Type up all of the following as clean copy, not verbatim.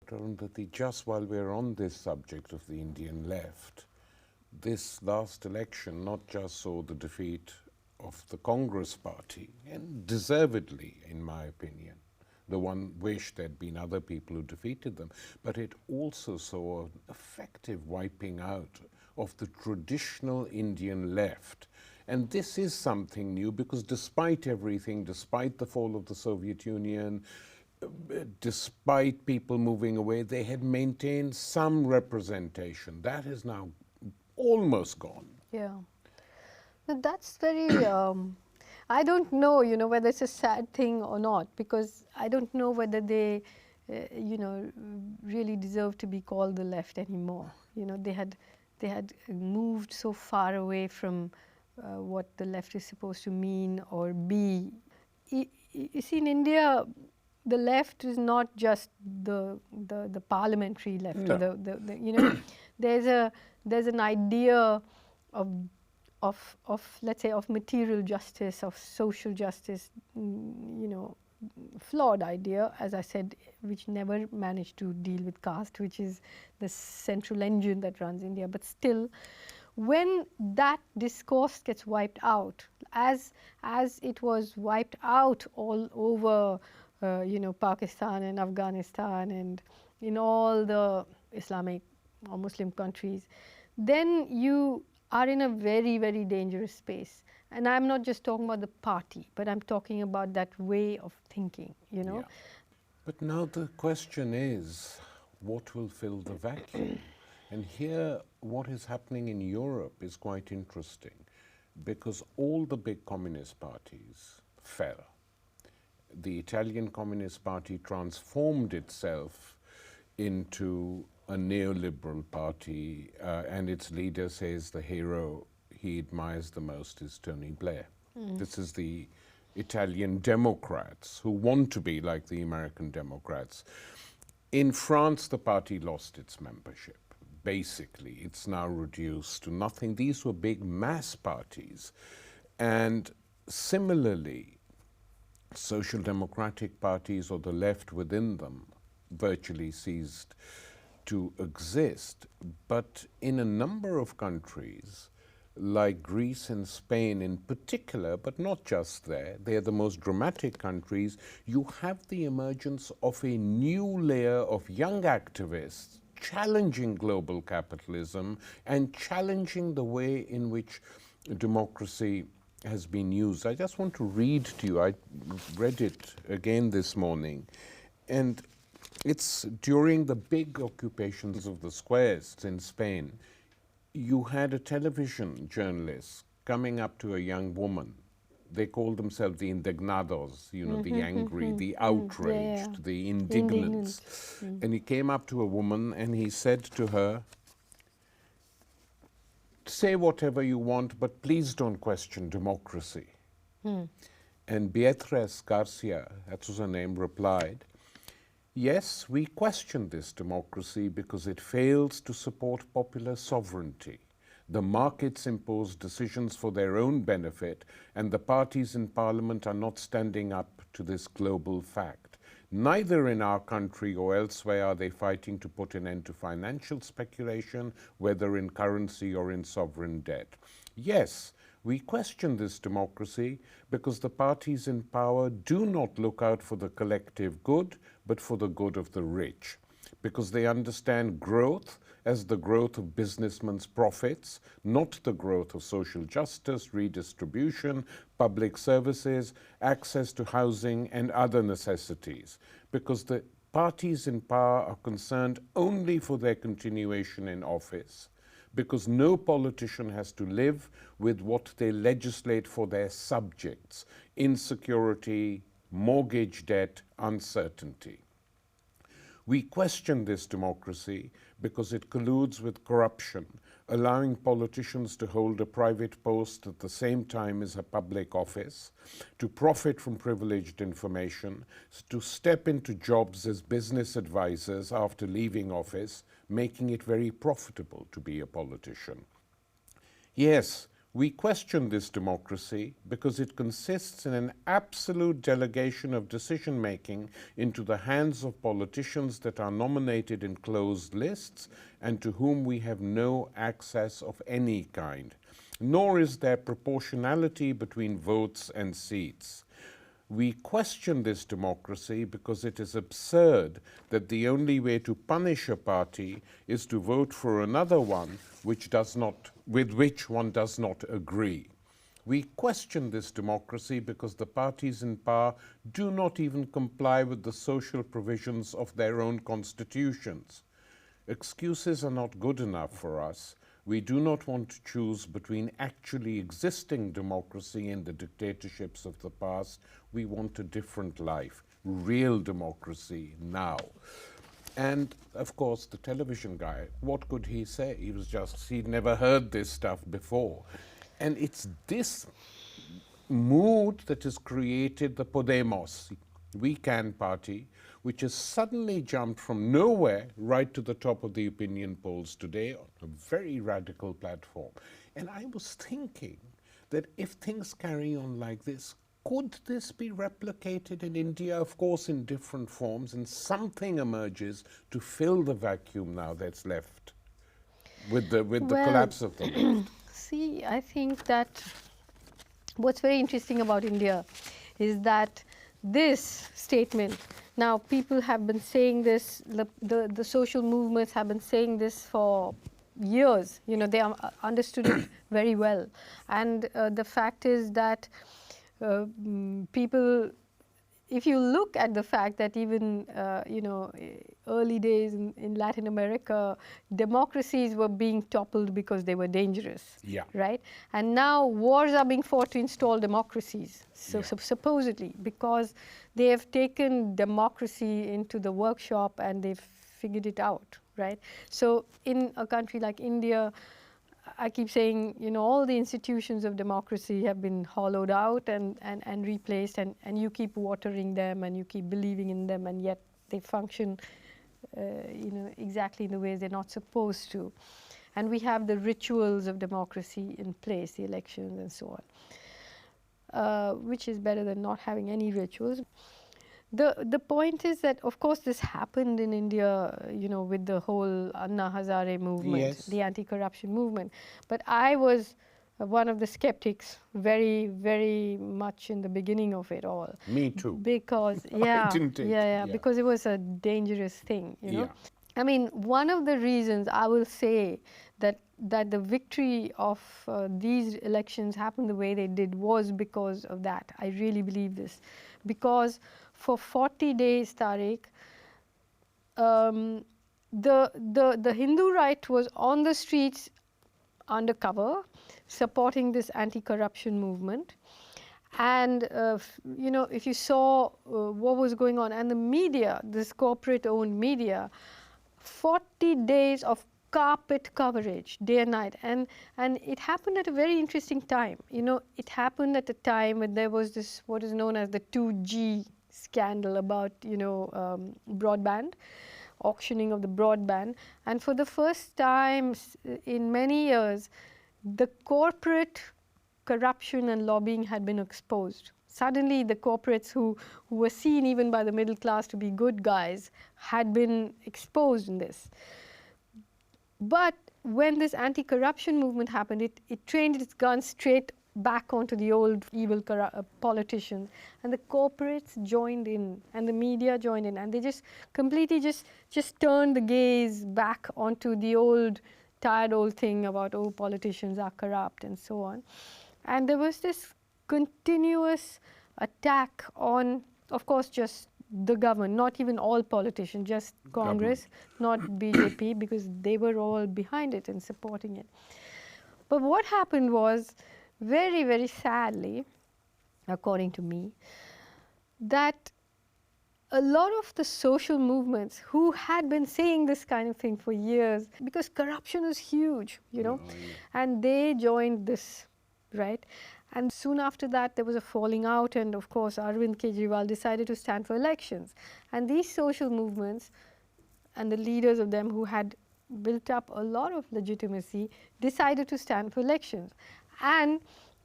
Arundhati, just while we're on this subject of the Indian left, this last election not just saw the defeat of the Congress party, and deservedly, in my opinion. The one wish there'd been other people who defeated them, but it also saw an effective wiping out of the traditional Indian left. And this is something new because despite everything, despite the fall of the Soviet Union, despite people moving away, they had maintained some representation. That is now almost gone. Yeah. Now that's very, I don't know, whether it's a sad thing or not, because I don't know whether they, really deserve to be called the left anymore. They had moved so far away from what the left is supposed to mean or be. You see, in India, the left is not just the parliamentary left. No. Or there's an idea of let's say of material justice, of social justice, flawed idea, as I said, which never managed to deal with caste, which is the central engine that runs India. But still, when that discourse gets wiped out, as it was wiped out all over, Pakistan and Afghanistan and in all the Islamic or Muslim countries, then you are in a very, very dangerous space. And I'm not just talking about the party, but I'm talking about that way of thinking, Yeah. But now the question is, what will fill the vacuum? And here, what is happening in Europe is quite interesting, because all the big communist parties fell. The Italian Communist Party transformed itself into a neoliberal party, and its leader says the hero he admires the most is Tony Blair. This is the Italian Democrats who want to be like the American Democrats. In France, the party lost its membership. Basically, it's now reduced to nothing. These were big mass parties. And similarly, social democratic parties or the left within them virtually ceased to exist. But in a number of countries, like Greece and Spain in particular, but not just there, they are the most dramatic countries, you have the emergence of a new layer of young activists challenging global capitalism and challenging the way in which democracy has been used. I just want to read to you, I read it again this morning, and it's during the big occupations of the squares in Spain. You had a television journalist coming up to a young woman. They called themselves the indignados, the angry, the outraged, the indignants. And he came up to a woman and he said to her, say whatever you want, but please don't question democracy. And Beatriz Garcia, that was her name, replied, yes, we question this democracy because it fails to support popular sovereignty. The markets impose decisions for their own benefit, and the parties in parliament are not standing up to this global fact. Neither in our country or elsewhere are they fighting to put an end to financial speculation, whether in currency or in sovereign debt. Yes, we question this democracy because the parties in power do not look out for the collective good, but for the good of the rich, because they understand growth as the growth of businessmen's profits, not the growth of social justice, redistribution, public services, access to housing, and other necessities, because the parties in power are concerned only for their continuation in office, because no politician has to live with what they legislate for their subjects: insecurity, mortgage debt, uncertainty. We question this democracy because it colludes with corruption, allowing politicians to hold a private post at the same time as a public office, to profit from privileged information, to step into jobs as business advisors after leaving office, making it very profitable to be a politician. Yes, We question this democracy because it consists in an absolute delegation of decision-making into the hands of politicians that are nominated in closed lists and to whom we have no access of any kind. Nor is there proportionality between votes and seats. We question this democracy because it is absurd that the only way to punish a party is to vote for another one with which one does not agree. We question this democracy because the parties in power do not even comply with the social provisions of their own constitutions. Excuses are not good enough for us. We do not want to choose between actually existing democracy and the dictatorships of the past. We want a different life, real democracy now. And of course, the television guy, what could he say? He'd never heard this stuff before. And it's this mood that has created the Podemos, We Can party, which has suddenly jumped from nowhere right to the top of the opinion polls today on a very radical platform. And I was thinking that if things carry on like this, could this be replicated in India? Of course, in different forms, and something emerges to fill the vacuum now that's left with the collapse of the left. See, I think that what's very interesting about India is that this statement, now people have been saying this, the social movements have been saying this for years, they understood it very well. And the fact is that people, if you look at the fact that even early days in Latin America, democracies were being toppled because they were dangerous, right? And now wars are being fought to install democracies, supposedly, because they have taken democracy into the workshop and they've figured it out, right? So in a country like India, I keep saying, all the institutions of democracy have been hollowed out and replaced, and you keep watering them and you keep believing in them, and yet they function, exactly in the ways they're not supposed to. And we have the rituals of democracy in place, the elections and so on, which is better than not having any rituals. The point is that, of course, this happened in India, with the whole Anna Hazare movement, the anti-corruption movement. But I was one of the skeptics very, very much in the beginning of it all. Me too. Because, because it was a dangerous thing, Yeah. I mean, one of the reasons I will say that the victory of these elections happened the way they did was because of that. I really believe this. Because for 40 days, Tariq, the Hindu right was on the streets undercover, supporting this anti-corruption movement. And, if you saw what was going on, and the media, this corporate-owned media, 40 days of carpet coverage, day and night. And it happened at a very interesting time. It happened at a time when there was this, what is known as the 2G scandal about, broadband, auctioning of the broadband. And for the first time in many years, the corporate corruption and lobbying had been exposed. Suddenly, the corporates who were seen even by the middle class to be good guys had been exposed in this. But when this anti-corruption movement happened, it trained its guns straight back onto the old evil politicians, and the corporates joined in, and the media joined in, and they just completely just turned the gaze back onto the old, tired old thing about, oh, politicians are corrupt and so on. And there was this continuous attack on, of course, just the government, not even all politicians, just Congress, not BJP, because they were all behind it and supporting it. But what happened was, very, very sadly, according to me, that a lot of the social movements who had been saying this kind of thing for years, because corruption is huge, and they joined this, right? And soon after that, there was a falling out, and of course, Arvind Kejriwal decided to stand for elections. And these social movements and the leaders of them who had built up a lot of legitimacy decided to stand for elections. And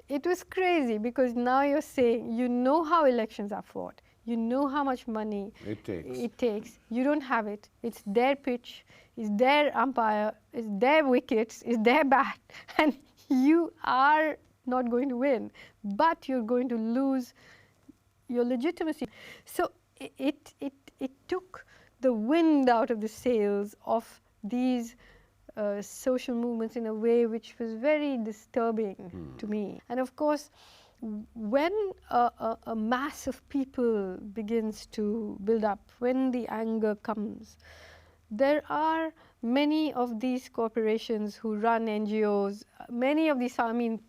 it was crazy because now you're saying, you know how elections are fought, you know how much money it takes. You don't have it. It's their pitch, it's their umpire, it's their wickets, it's their bat, and you are not going to win, but you're going to lose your legitimacy. So it took the wind out of the sails of these social movements in a way which was very disturbing to me. And of course, when a mass of people begins to build up, when the anger comes, there are many of these corporations who run NGOs, many of these, I mean,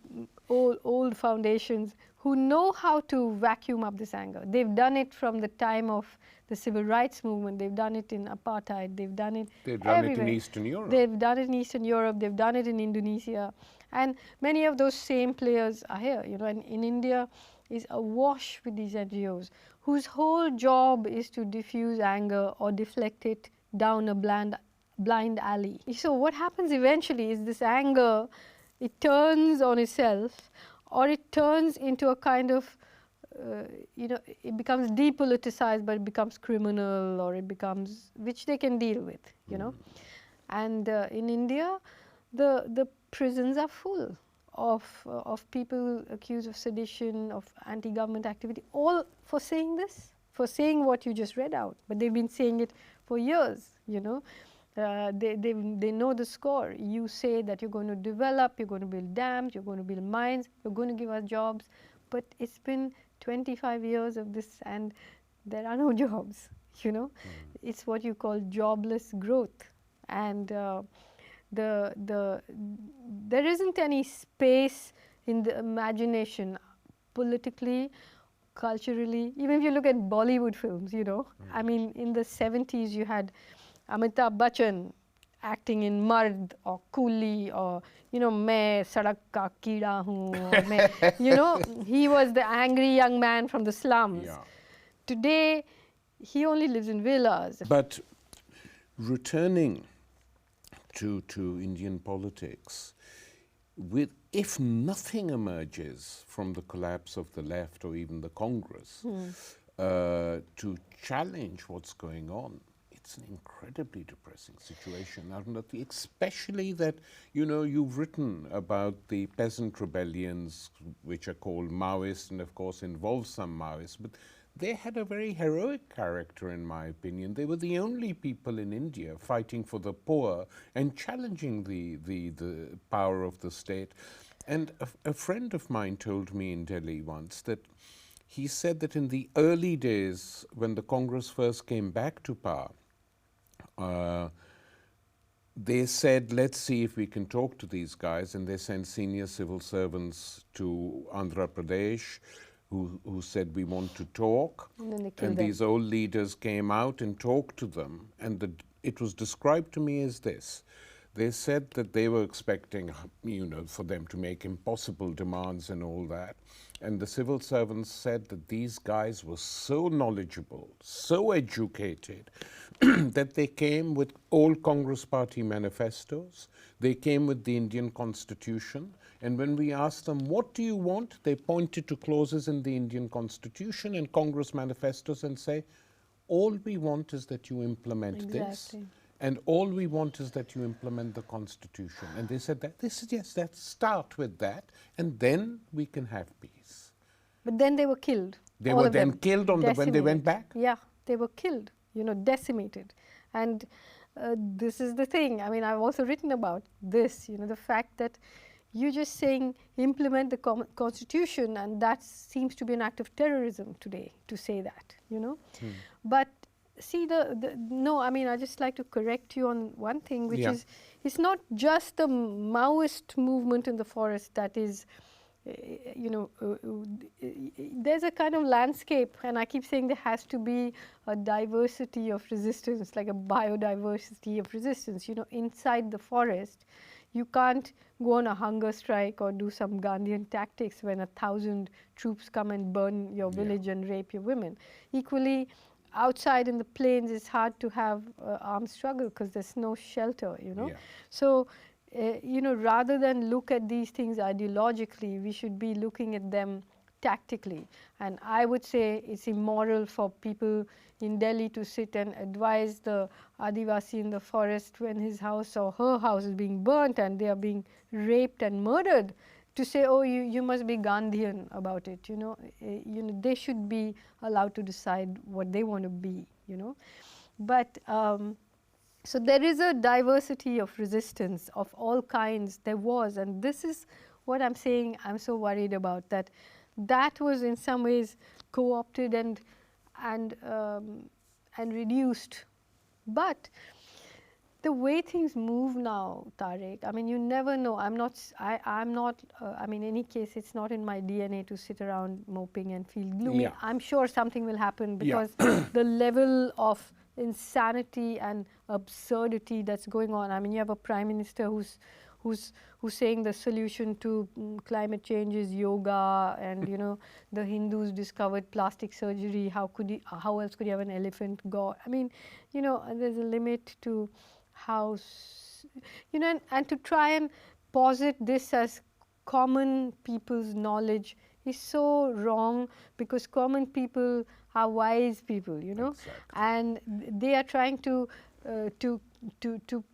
old foundations who know how to vacuum up this anger. They've done it from the time of the civil rights movement. They've done it in apartheid. They've done it everywhere. In Eastern Europe. They've done it in Eastern Europe. They've done it in Indonesia. And many of those same players are here. You know, and in India is awash with these NGOs whose whole job is to diffuse anger or deflect it down a blind alley. So what happens eventually is this anger, it turns on itself, or it turns into a kind of, you know, it becomes depoliticized, but it becomes criminal, or it becomes, which they can deal with, you know. And in India, the prisons are full of people accused of sedition, of anti-government activity, all for saying this, for saying what you just read out. But they've been saying it for years, you know. They know the score. You say that you're going to develop, you're going to build dams, you're going to build mines, you're going to give us jobs. But it's been 25 years of this and there are no jobs, you know. It's what you call jobless growth. And there isn't any space in the imagination, politically, culturally. Even if you look at Bollywood films, you know, I mean, in the 70s you had Amitabh Bachchan acting in Mard or Coolie, or, you know, Main Sadak Ka Keeda Hoon, or Main, you know, he was the angry young man from the slums. Yeah. Today, he only lives in villas. But returning to Indian politics, if nothing emerges from the collapse of the left or even the Congress to challenge what's going on, it's an incredibly depressing situation, especially that, you know, you've written about the peasant rebellions, which are called Maoist and of course involve some Maoists, but they had a very heroic character, in my opinion. They were the only people in India fighting for the poor and challenging the power of the state. And a friend of mine told me in Delhi once that he said that in the early days, when the Congress first came back to power, they said, let's see if we can talk to these guys, and they sent senior civil servants to Andhra Pradesh who said, we want to talk. And these old leaders came out and talked to them, and it was described to me as this. They said that they were expecting, you know, for them to make impossible demands and all that. And the civil servants said that these guys were so knowledgeable, so educated, that they came with all Congress party manifestos. They came with the Indian Constitution. And when we asked them, what do you want? They pointed to clauses in the Indian Constitution and Congress manifestos and say, all we want is that you implement this. And all we want is that you implement the Constitution. And they said that, yes, let's start with that, and then we can have peace. But then they were killed. They were then killed when they went back? Yeah, they were killed, you know, decimated. And this is the thing. I mean, I've also written about this, you know, the fact that you're just saying implement the Constitution, and that seems to be an act of terrorism today, to say that, you know. But see, no, I mean, I just like to correct you on one thing, which is, it's not just the Maoist movement in the forest that is, you know, there's a kind of landscape, and I keep saying there has to be a diversity of resistance, like a biodiversity of resistance, you know, inside the forest. You can't go on a hunger strike or do some Gandhian tactics when 1,000 troops come and burn your village and rape your women. Equally, outside in the plains, it's hard to have armed struggle because there's no shelter, you know. So rather than look at these things ideologically, we should be looking at them tactically. And I would say it's immoral for people in Delhi to sit and advise the Adivasi in the forest when his house or her house is being burnt and they are being raped and murdered, to say, oh, you must be Gandhian about it. They should be allowed to decide what they want to be. But so there is a diversity of resistance of all kinds. There was, and this is what I'm saying. I'm so worried about that was in some ways co-opted and reduced. But the way things move now, Tariq, I mean, you never know. I'm not. I mean, in any case, it's not in my DNA to sit around moping and feel gloomy. Yeah. I'm sure something will happen Yeah. because the level of insanity and absurdity that's going on. I mean, you have a prime minister who's saying the solution to climate change is yoga, and the Hindus discovered plastic surgery. How else could you have an elephant god? I mean, there's a limit to how and to try and posit this as common people's knowledge is so wrong, because common people are wise people, Exactly. and they are trying to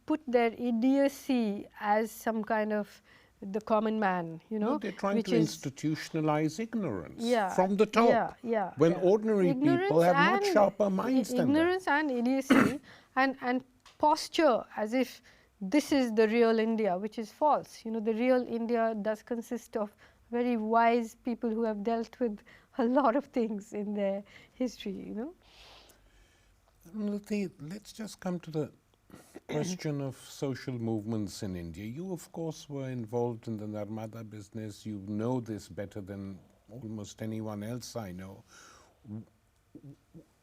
put their idiocy as some kind of the common man, No, they're trying to institutionalize ignorance from the top. When ordinary people have much sharper minds than that. Ignorance and idiocy and posture as if this is the real India, which is false. The real India does consist of very wise people who have dealt with a lot of things in their history, Let's just come to the question of social movements in India. You, of course, were involved in the Narmada business. You know this better than almost anyone else I know.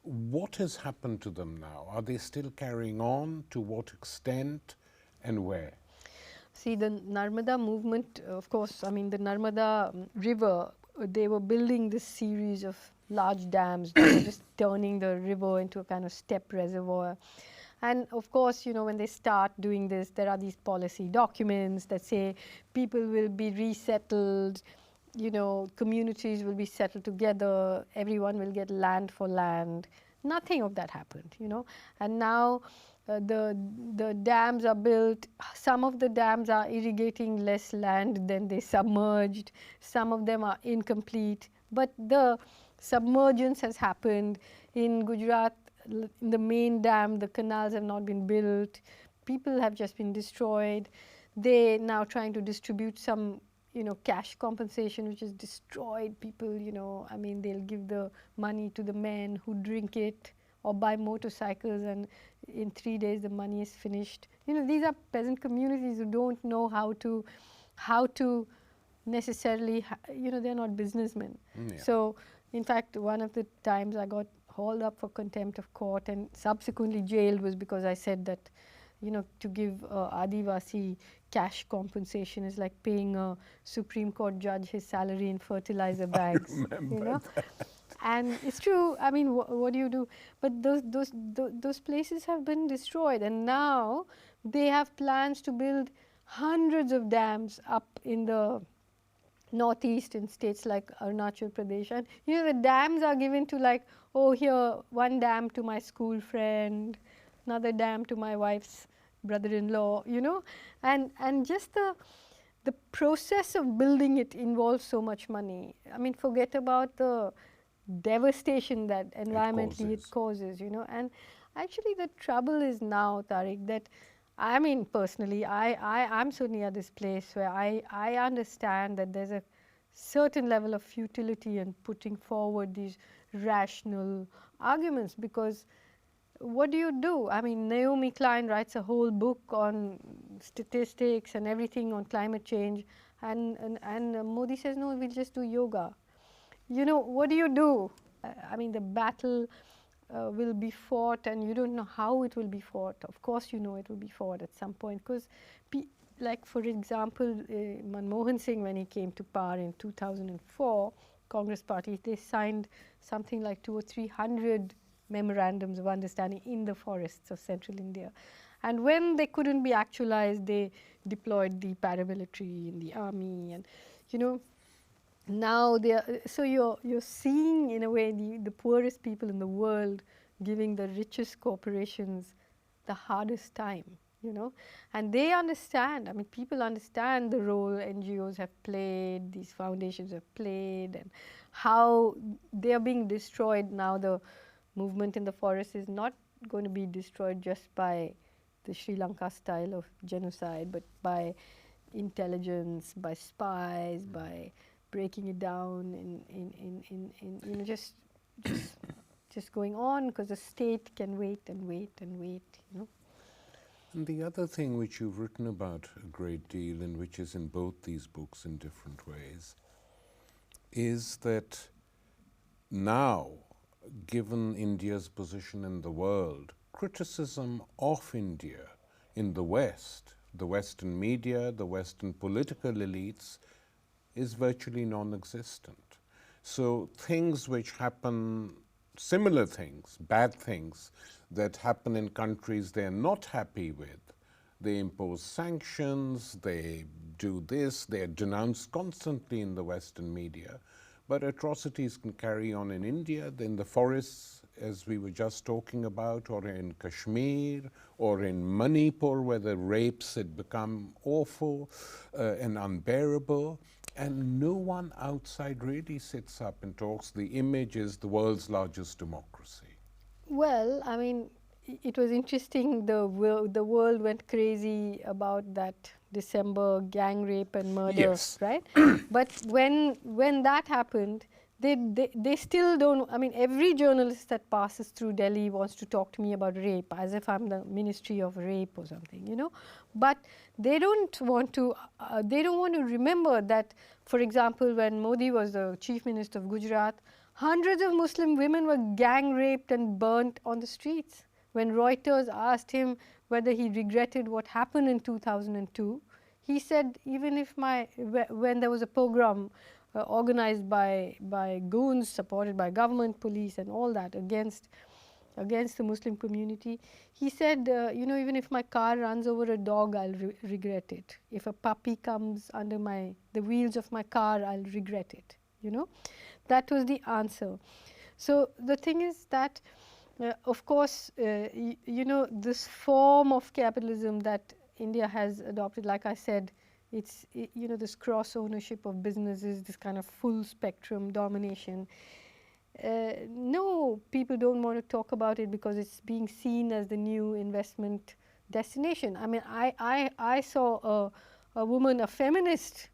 What has happened to them now? Are they still carrying on? To what extent and where? See, the Narmada movement, of course, I mean, the Narmada River, they were building this series of large dams. They were just turning the river into a kind of step reservoir. And of course, when they start doing this, there are these policy documents that say people will be resettled, communities will be settled together, everyone will get land for land. Nothing of that happened, And now the dams are built. Some of the dams are irrigating less land than they submerged. Some of them are incomplete. But the submergence has happened. In Gujarat, in the main dam, the canals have not been built. People have just been destroyed. They now trying to distribute some, cash compensation, which is destroyed people. I mean, they'll give the money to the men who drink it or buy motorcycles, and in 3 days the money is finished. These are peasant communities who don't know how to necessarily, they're not businessmen. Yeah. So, in fact, one of the times I got hauled up for contempt of court and subsequently jailed was because I said that, to give Adivasi cash compensation is like paying a Supreme Court judge his salary in fertilizer bags. And it's true. I mean, what do you do? But those places have been destroyed, and now they have plans to build hundreds of dams up in the northeast in states like Arunachal Pradesh. And the dams are given to like, oh, here one dam to my school friend, another dam to my wife's brother-in-law, and just the process of building it involves so much money. I mean, forget about the devastation that environmentally it causes, and actually the trouble is now, Tariq, that I mean, personally, I'm so near this place where I understand that there's a certain level of futility in putting forward these rational arguments, because what do you do? I mean, Naomi Klein writes a whole book on statistics and everything on climate change, and Modi says, no, we'll just do yoga. What do you do? I mean, the battle will be fought, and you don't know how it will be fought. Of course, it will be fought at some point, because, like for example, Manmohan Singh, when he came to power in 2004, Congress Party, they signed something like 200 or 300 memorandums of understanding in the forests of central India. And when they couldn't be actualized, they deployed the paramilitary in the army, and you know, now they are, so you're seeing in a way the poorest people in the world giving the richest corporations the hardest time, you know, and they understand. I mean, people understand the role NGOs have played, these foundations have played, and how they are being destroyed now. The movement in the forest is not going to be destroyed just by the Sri Lanka style of genocide, but by intelligence, by spies, by breaking it down in you know, just going on, because the state can wait and wait and wait, you know. And the other thing which you've written about a great deal, and which is in both these books in different ways, is that now, given India's position in the world, criticism of India in the West, the Western media, the Western political elites, is virtually non-existent. So things which happen, similar things, bad things that happen in countries they're not happy with, they impose sanctions, they do this, they're denounced constantly in the Western media, but atrocities can carry on in India, in the forests, as we were just talking about, or in Kashmir, or in Manipur, where the rapes had become awful and unbearable. And no one outside really sits up and talks. The image is the world's largest democracy. Well, I mean, it was interesting. The world went crazy about that December gang rape and murder, Yes. right? But when that happened, they still don't. I mean, every journalist that passes through Delhi wants to talk to me about rape, as if I'm the Ministry of Rape or something, you know. But they don't want to. They don't want to remember that, for example, when Modi was the Chief Minister of Gujarat, hundreds of Muslim women were gang raped and burnt on the streets. When Reuters asked him whether he regretted what happened in 2002, he said, even if when there was a pogrom organized by goons supported by government, police, and all that against the Muslim community, he said, you know, even if my car runs over a dog, I'll regret it. If a puppy comes under the wheels of my car, I'll regret it. You know, that was the answer. So the thing is that, of course, you know, this form of capitalism that India has adopted, like I said, it's, you know, this cross ownership of businesses, this kind of full spectrum domination. No, people don't want to talk about it because it's being seen as the new investment destination. I mean, I saw a woman, a feminist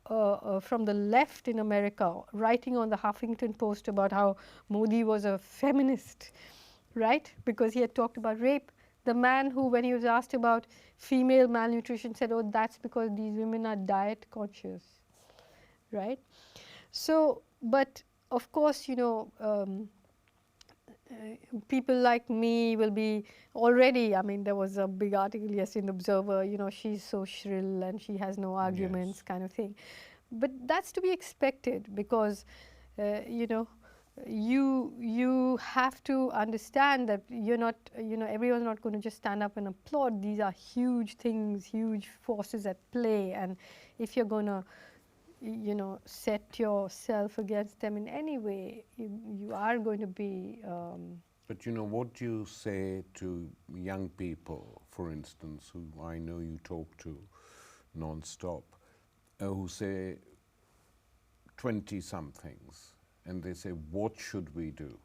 from the left in America, writing on the Huffington Post about how Modi was a feminist, right? Because he had talked about rape. The man who, when he was asked about female malnutrition, said, oh, that's because these women are diet conscious, right? So, but of course, you know, people like me will be already, I mean, there was a big article yesterday in the Observer, you know, she's so shrill and she has no arguments, Yes. kind of thing. But that's to be expected because, you know, you have to understand that you're not, you know, everyone's not going to just stand up and applaud. These are huge things, huge forces at play, and if you're going to, you know, set yourself against them in any way, you are going to be. But you know, what do you say to young people, for instance, who I know you talk to non-stop, who say 20-somethings, and they say, what should we do?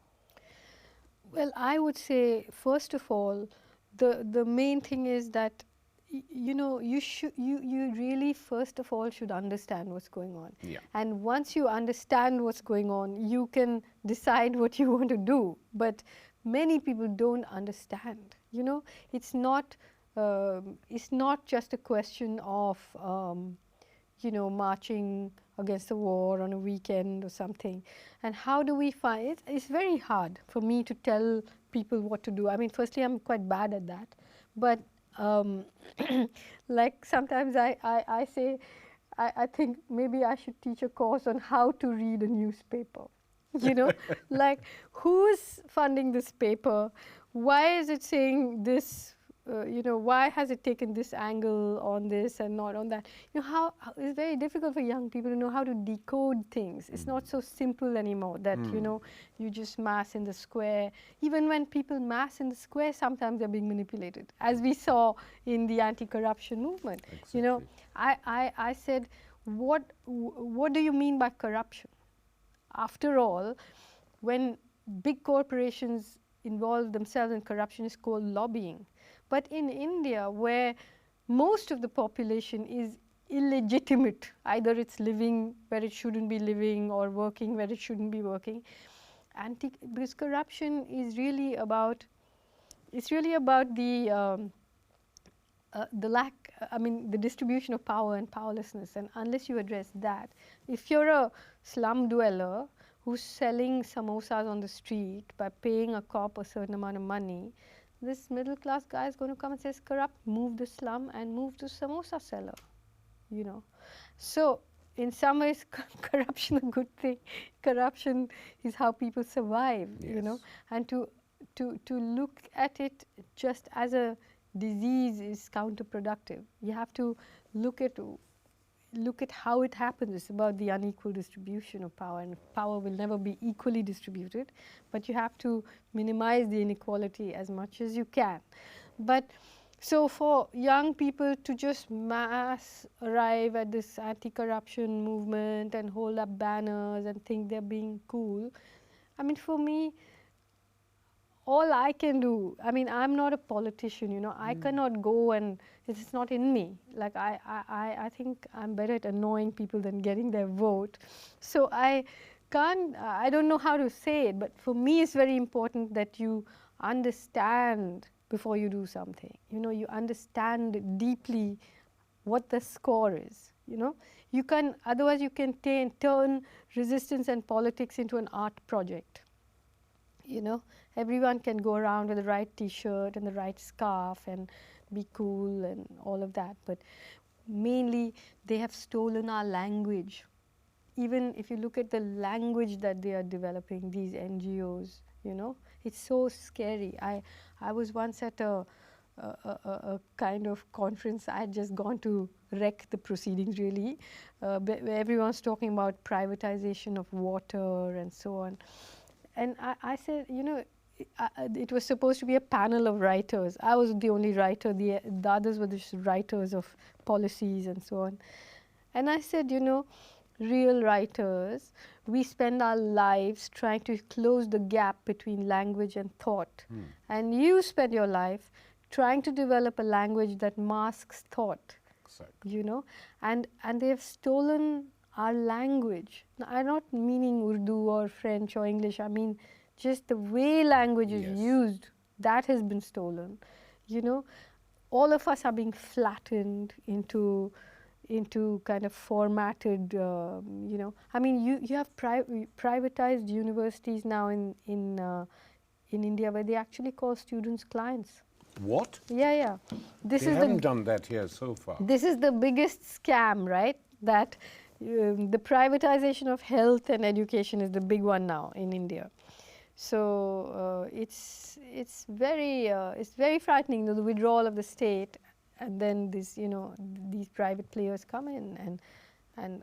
Well, I would say, first of all, the main thing is that, you know, you really first of all should understand what's going on. Yeah. And once you understand what's going on, you can decide what you want to do. But many people don't understand. You know, it's not just a question of you know, marching against the war on a weekend or something. And how do we find it? It's very hard for me to tell people what to do. I mean, firstly, I'm quite bad at that. But like sometimes I say, I think maybe I should teach a course on how to read a newspaper. You know, like who's funding this paper? Why is it saying this? You know, why has it taken this angle on this and not on that? You know, it's very difficult for young people to know how to decode things. It's not so simple anymore that, you know, you just mass in the square. Even when people mass in the square, sometimes they're being manipulated, as we saw in the anti-corruption movement. Exactly. You know, I said, what do you mean by corruption? After all, when big corporations involve themselves in corruption, is called lobbying. But in India, where most of the population is illegitimate, either it's living where it shouldn't be living or working where it shouldn't be working, because corruption is really about, it's really about the lack, I mean, the distribution of power and powerlessness. And unless you address that, if you're a slum dweller who's selling samosas on the street by paying a cop a certain amount of money, this middle class guy is going to come and says, corrupt, move the slum and move to samosa seller, you know. So in some ways, corruption is a good thing. Corruption is how people survive, you know. And to look at it just as a disease is counterproductive. You have to look at how it happens. It's about the unequal distribution of power, and power will never be equally distributed, but you have to minimize the inequality as much as you can. But so for young people to just mass arrive at this anti-corruption movement and hold up banners and think they're being cool, I mean, for me, all I can do, I mean, I'm not a politician, you know, I cannot go and it's not in me. Like I think I'm better at annoying people than getting their vote. So I don't know how to say it, but for me it's very important that you understand before you do something. You know, you understand deeply what the score is, you know. You can, otherwise you can turn resistance and politics into an art project. You know, everyone can go around with the right T-shirt and the right scarf and be cool and all of that, but mainly they have stolen our language. Even if you look at the language that they are developing, these NGOs, you know, it's so scary. I was once at a kind of conference. I had just gone to wreck the proceedings, really, where everyone's talking about privatization of water and so on. And I said, you know, it was supposed to be a panel of writers. I was the only writer. The others were just writers of policies and so on. And I said, you know, real writers, we spend our lives trying to close the gap between language and thought. And you spend your life trying to develop a language that masks thought. Exactly. You know, and they have stolen our language. Now, I'm not meaning Urdu or French or English. I mean just the way language is used, that has been stolen. You know, all of us are being flattened into kind of formatted, you know. I mean, you have privatized universities now in India where they actually call students clients. What? Yeah. They haven't done that here so far. This is the biggest scam, right? That the privatization of health and education is the big one now in India. So it's very frightening, the withdrawal of the state, and then this, you know, these private players come in and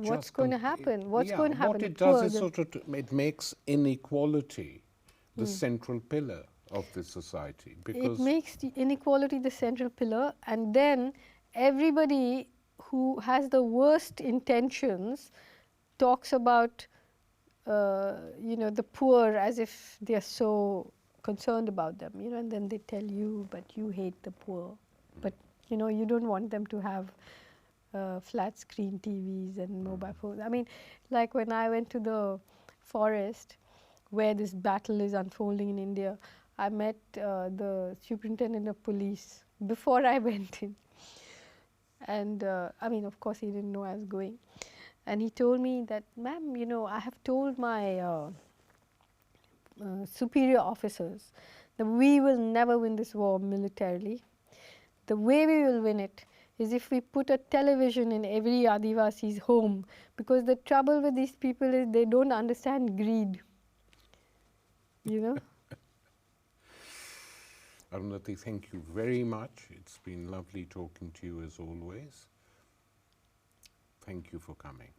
what's going to happen? What's going to happen? What it does is sort of it makes inequality the central pillar of the society, because it makes the inequality the central pillar, and then everybody who has the worst intentions talks about you know, the poor as if they are so concerned about them, you know, and then they tell you, but you hate the poor, but you know, you don't want them to have flat screen TVs and mobile phones. I mean, like when I went to the forest where this battle is unfolding in India, I met the superintendent of police before I went in. And I mean, of course, he didn't know I was going. And he told me that, ma'am, you know, I have told my superior officers that we will never win this war militarily. The way we will win it is if we put a television in every Adivasi's home, because the trouble with these people is they don't understand greed, you know. Arundhati, thank you very much. It's been lovely talking to you as always. Thank you for coming.